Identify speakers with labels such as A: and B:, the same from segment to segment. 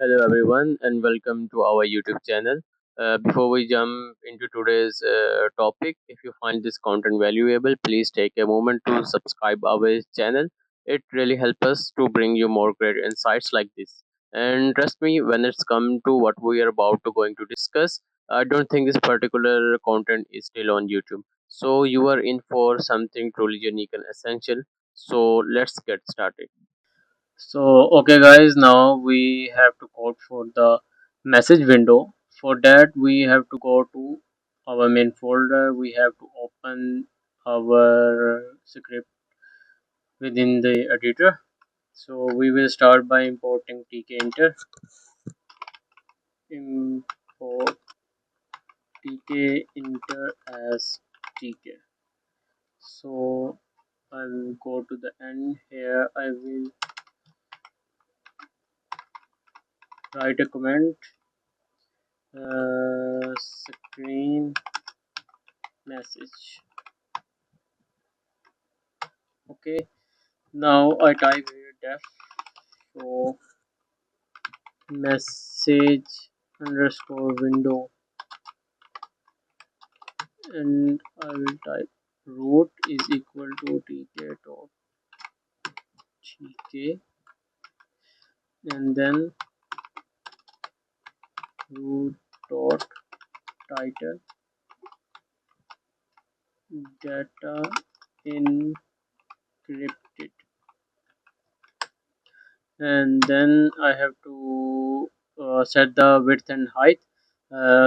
A: Hello, everyone, and welcome to our YouTube channel. Before we jump into today's topic, if you find this content valuable, please take a moment to subscribe our channel. It really helps us to bring you more great insights like this. And trust me, when it's come to what we are about to going to discuss, I don't think this particular content is still on YouTube. So you are in for something truly unique and essential. So let's get started. So, okay, guys, now we have to code for the message window. For that, we have to go to our main folder. We have to open our script within the editor. So, we will start by importing tk enter. Import tk enter as tk. So, I will go to the end here. I will write a comment. Screen message. Okay, now I type here def show message underscore window, and I will type root is equal to tk dot tk, and then root dot title data encrypted, and then I have to set the width and height.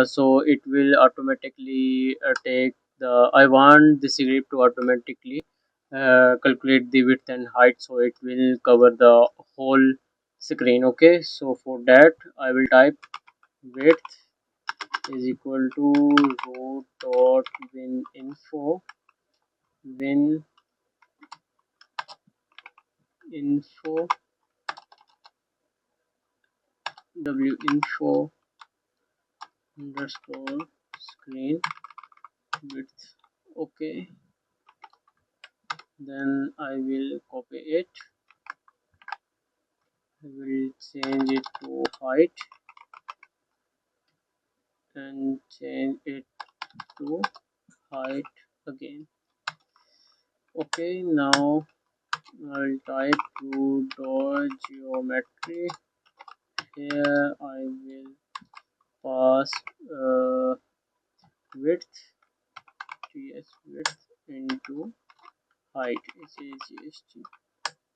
A: So it will automatically take the I want the script to automatically calculate the width and height, so it will cover the whole screen. Okay, so for that I will type width is equal to root dot win info w info underscore screen width. Okay, then I will copy it. I will change it to height and change it to height again. Okay, now I'll type to dot geometry. Here I will pass uh, width ts width into height HAGST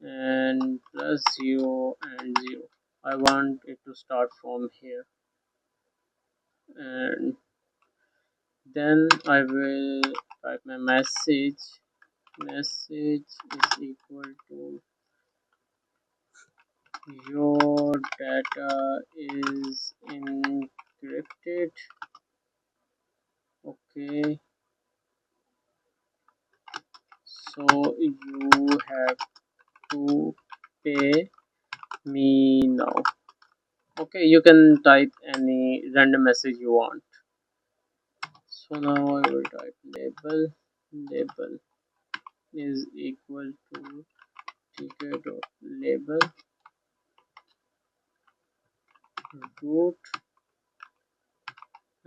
A: and plus 0 and 0. I want it to start from here, and then I will type my message. Message is equal to your data is encrypted. Okay, so you have to pay me now. Okay, you can type any random message you want. So now I will type label. Label is equal to tk.label root.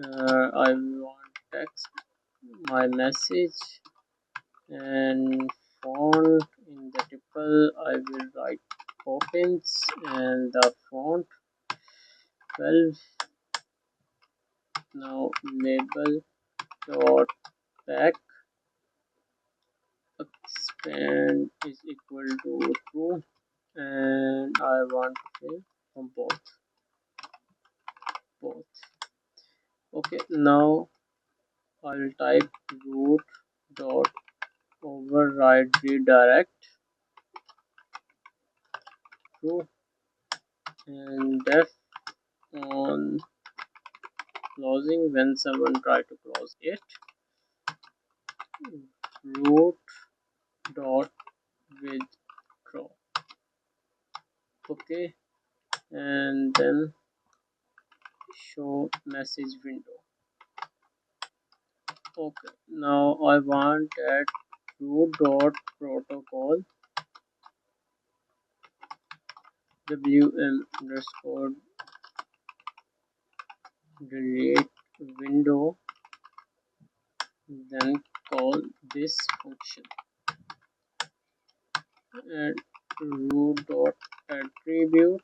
A: I want text my message, and font in the title I will write Poppins, and the font 12. Now label dot back expand is equal to true, and I want to fill from both. Okay, now I'll type root dot override redirect true, and def on closing when someone try to close it. Root dot withdraw. Okay, and then show message window. Okay, now I want that root dot protocol wm underscore delete window, then call this function and root dot attribute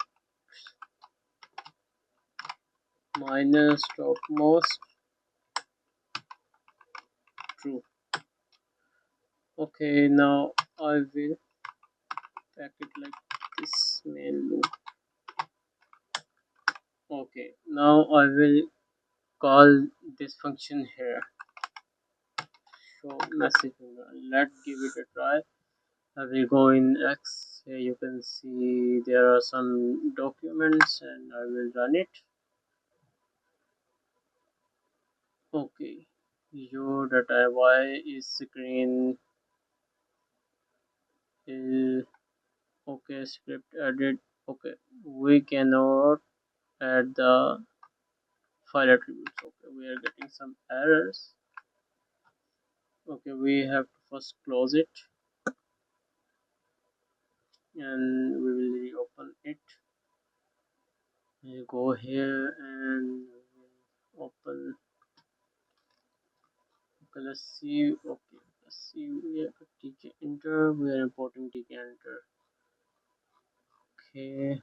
A: minus topmost true. Okay, now I will pack it like this main loop. Okay, now I will call this function here. Show message. Let's give it a try. I will go in X. Here you can see there are some documents and I will run it. Okay, your data Y is screen is okay. Script added. Okay, we cannot add the file attributes. Okay, we are getting some errors. Okay, we have to first close it and we will reopen it. We go here and open. Okay, let's see. Okay, let's see. We have tk enter. We are importing tk enter. Okay,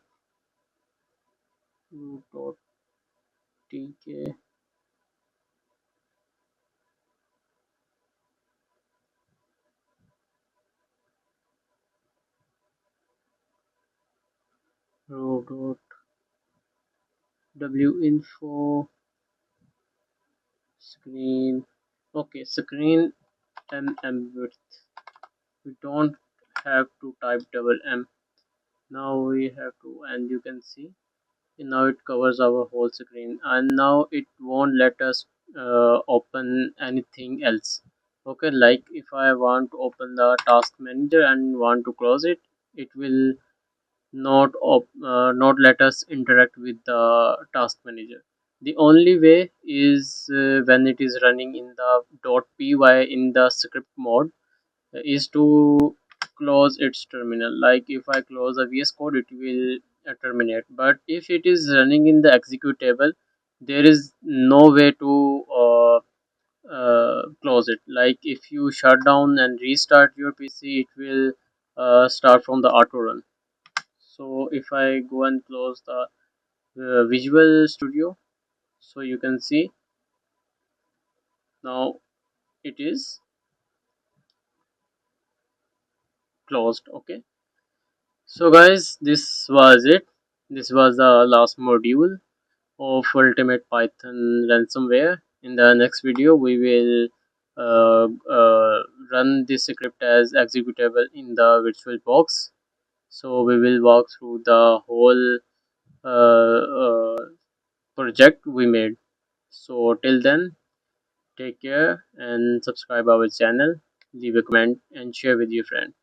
A: root dot tk root dot w info screen. Okay, screen mm width. We don't have to type double m. Now we have to, and you can see now it covers our whole screen, and now it won't let us open anything else. Okay, like if I want to open the task manager and want to close it, it will not let us interact with the task manager. The only way is when it is running in the .py in the script mode, is to close its terminal. Like if I close a VS Code, it will terminate. But if it is running in the executable, there is no way to close it. Like if you shut down and restart your PC, it will start from the auto run. So if I go and close the Visual Studio, so you can see now it is closed. Okay, so guys, this was it. This was the last module of Ultimate Python ransomware. In the next video, we will run this script as executable in the virtual box. So we will walk through the whole project we made. So till then, take care and subscribe our channel, leave a comment and share with your friend.